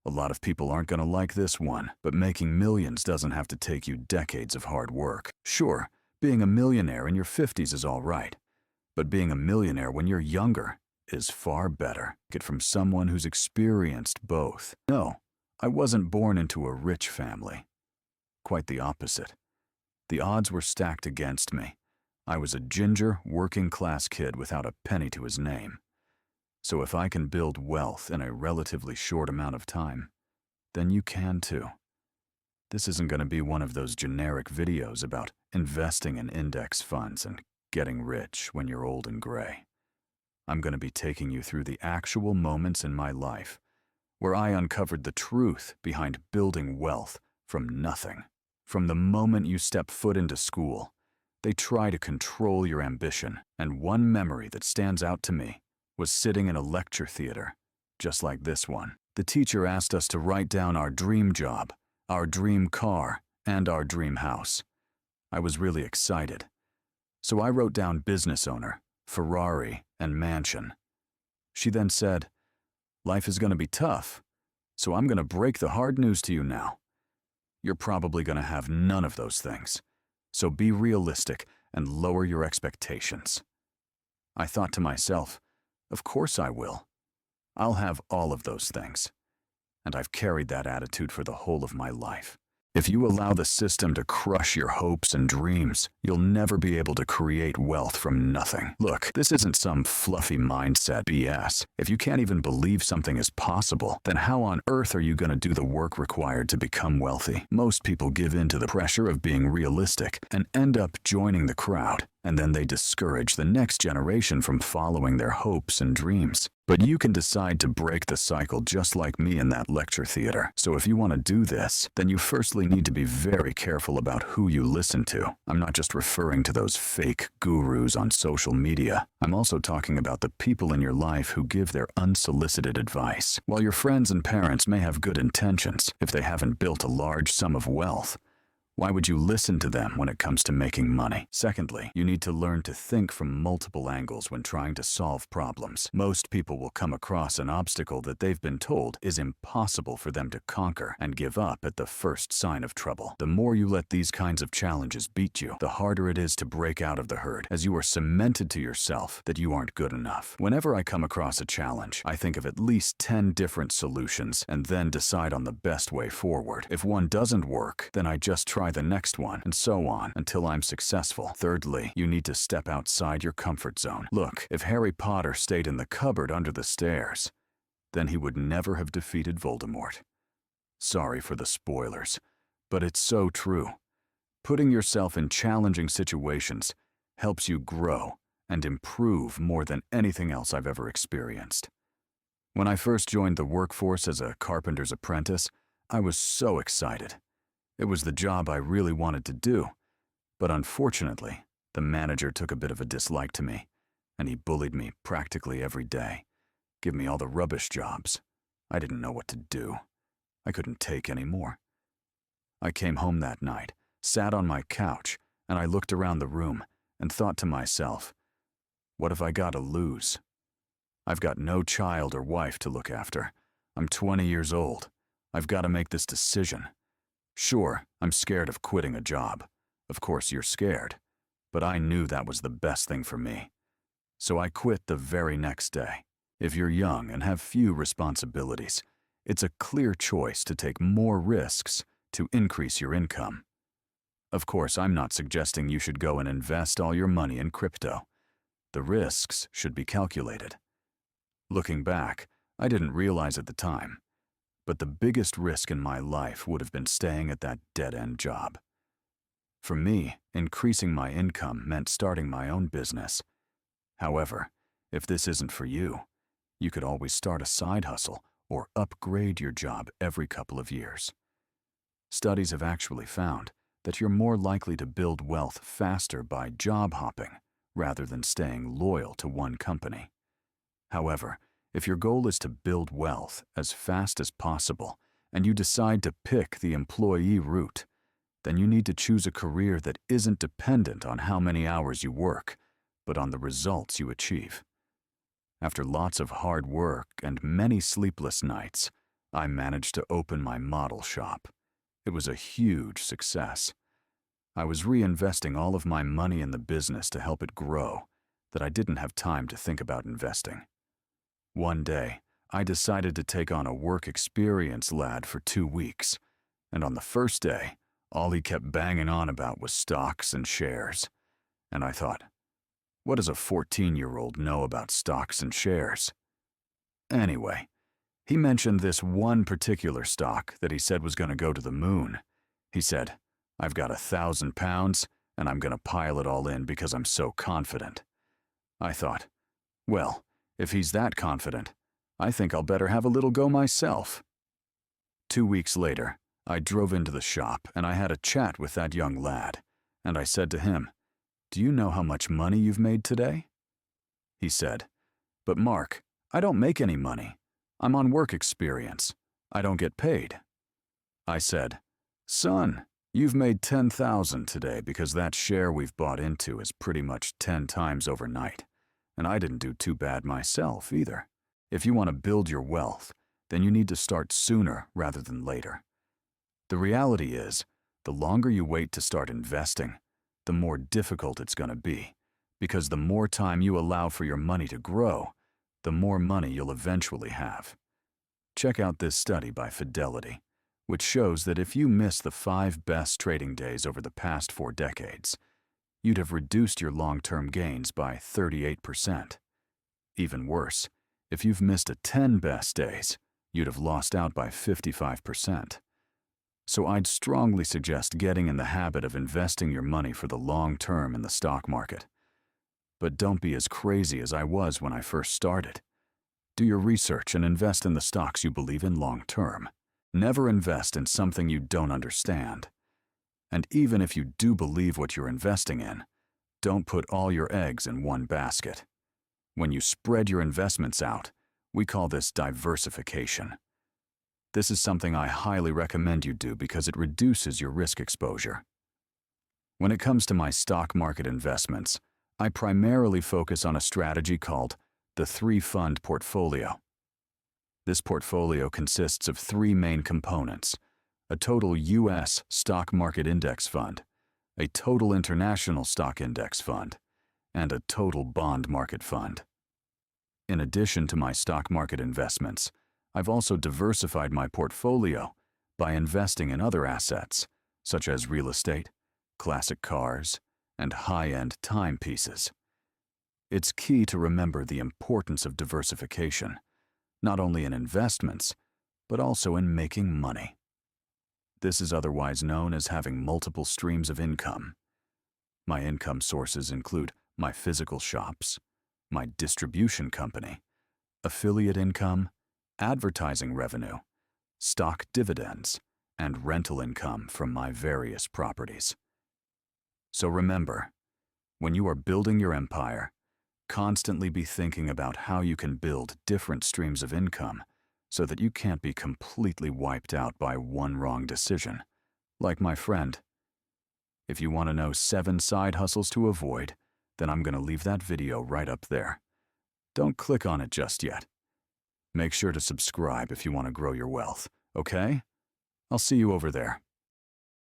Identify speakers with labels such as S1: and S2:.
S1: A lot of people aren't gonna like this one, but making millions doesn't have to take you decades of hard work. Sure, being a millionaire in your 50s is all right, but being a millionaire when you're younger is far better. Get from someone who's experienced both. No, I wasn't born into a rich family. Quite the opposite. The odds were stacked against me. I was a ginger, working-class kid without a penny to his name. So if I can build wealth in a relatively short amount of time, then you can too. This isn't going to be one of those generic videos about investing in index funds and getting rich when you're old and gray. I'm going to be taking you through the actual moments in my life where I uncovered the truth behind building wealth from nothing. From the moment you step foot into school, they try to control your ambition, and one memory that stands out to me was sitting in a lecture theater, just like this one. The teacher asked us to write down our dream job, our dream car, and our dream house. I was really excited. So I wrote down business owner, Ferrari, and mansion. She then said, "Life is going to be tough, so I'm going to break the hard news to you now. You're probably going to have none of those things, so be realistic and lower your expectations." I thought to myself, of course I will. I'll have all of those things. And I've carried that attitude for the whole of my life. If you allow the system to crush your hopes and dreams, you'll never be able to create wealth from nothing. Look, this isn't some fluffy mindset BS. If you can't even believe something is possible, then how on earth are you going to do the work required to become wealthy? Most people give in to the pressure of being realistic and end up joining the crowd, and then they discourage the next generation from following their hopes and dreams. But you can decide to break the cycle just like me in that lecture theater. So if you want to do this, then you firstly need to be very careful about who you listen to. I'm not just referring to those fake gurus on social media. I'm also talking about the people in your life who give their unsolicited advice. While your friends and parents may have good intentions, if they haven't built a large sum of wealth, why would you listen to them when it comes to making money? Secondly, you need to learn to think from multiple angles when trying to solve problems. Most people will come across an obstacle that they've been told is impossible for them to conquer and give up at the first sign of trouble. The more you let these kinds of challenges beat you, the harder it is to break out of the herd, as you are cemented to yourself that you aren't good enough. Whenever I come across a challenge, I think of at least 10 different solutions and then decide on the best way forward. If one doesn't work, then I just try the next one, and so on, until I'm successful. Thirdly, you need to step outside your comfort zone. Look, if Harry Potter stayed in the cupboard under the stairs, then he would never have defeated Voldemort. Sorry for the spoilers, but it's so true. Putting yourself in challenging situations helps you grow and improve more than anything else I've ever experienced. When I first joined the workforce as a carpenter's apprentice, I was so excited. It was the job I really wanted to do, but unfortunately, the manager took a bit of a dislike to me, and he bullied me practically every day, give me all the rubbish jobs. I didn't know what to do. I couldn't take any more. I came home that night, sat on my couch, and I looked around the room and thought to myself, what have I got to lose? I've got no child or wife to look after. I'm 20 years old. I've got to make this decision. Sure, I'm scared of quitting a job. Of course you're scared. But I knew that was the best thing for me. So I quit the very next day. If you're young and have few responsibilities, it's a clear choice to take more risks to increase your income. Of course, I'm not suggesting you should go and invest all your money in crypto. The risks should be calculated. Looking back, I didn't realize at the time, but the biggest risk in my life would have been staying at that dead-end job. For me, increasing my income meant starting my own business. However, if this isn't for you, you could always start a side hustle or upgrade your job every couple of years. Studies have actually found that you're more likely to build wealth faster by job hopping rather than staying loyal to one company. However, if your goal is to build wealth as fast as possible and you decide to pick the employee route, then you need to choose a career that isn't dependent on how many hours you work, but on the results you achieve. After lots of hard work and many sleepless nights, I managed to open my model shop. It was a huge success. I was reinvesting all of my money in the business to help it grow, that I didn't have time to think about investing. One day, I decided to take on a work experience lad for 2 weeks, and on the first day, all he kept banging on about was stocks and shares. And I thought, what does a 14-year-old know about stocks and shares? Anyway, he mentioned this one particular stock that he said was going to go to the moon. He said, I've got £1,000 and I'm going to pile it all in because I'm so confident. I thought, well, if he's that confident, I think I'll better have a little go myself. 2 weeks later, I drove into the shop and I had a chat with that young lad, and I said to him, do you know how much money you've made today? He said, but Mark, I don't make any money. I'm on work experience. I don't get paid. I said, son, you've made 10,000 today because that share we've bought into is pretty much 10 times overnight. And I didn't do too bad myself either. If you want to build your wealth, then you need to start sooner rather than later. The reality is, the longer you wait to start investing, the more difficult it's going to be, because the more time you allow for your money to grow, the more money you'll eventually have. Check out this study by Fidelity, which shows that if you miss the 5 best trading days over the past 4 decades, you'd have reduced your long-term gains by 38%. Even worse, if you've missed 10 best days, you'd have lost out by 55%. So I'd strongly suggest getting in the habit of investing your money for the long term in the stock market. But don't be as crazy as I was when I first started. Do your research and invest in the stocks you believe in long term. Never invest in something you don't understand. And even if you do believe what you're investing in, don't put all your eggs in one basket. When you spread your investments out, we call this diversification. This is something I highly recommend you do because it reduces your risk exposure. When it comes to my stock market investments, I primarily focus on a strategy called the 3-fund portfolio. This portfolio consists of 3 main components: a total U.S. stock market index fund, a total international stock index fund, and a total bond market fund. In addition to my stock market investments, I've also diversified my portfolio by investing in other assets, such as real estate, classic cars, and high-end timepieces. It's key to remember the importance of diversification, not only in investments, but also in making money. This is otherwise known as having multiple streams of income. My income sources include my physical shops, my distribution company, affiliate income, advertising revenue, stock dividends, and rental income from my various properties. So remember, when you are building your empire, constantly be thinking about how you can build different streams of income so that you can't be completely wiped out by one wrong decision, like my friend. If you want to know 7 side hustles to avoid, then I'm going to leave that video right up there. Don't click on it just yet. Make sure to subscribe if you want to grow your wealth, okay? I'll see you over there.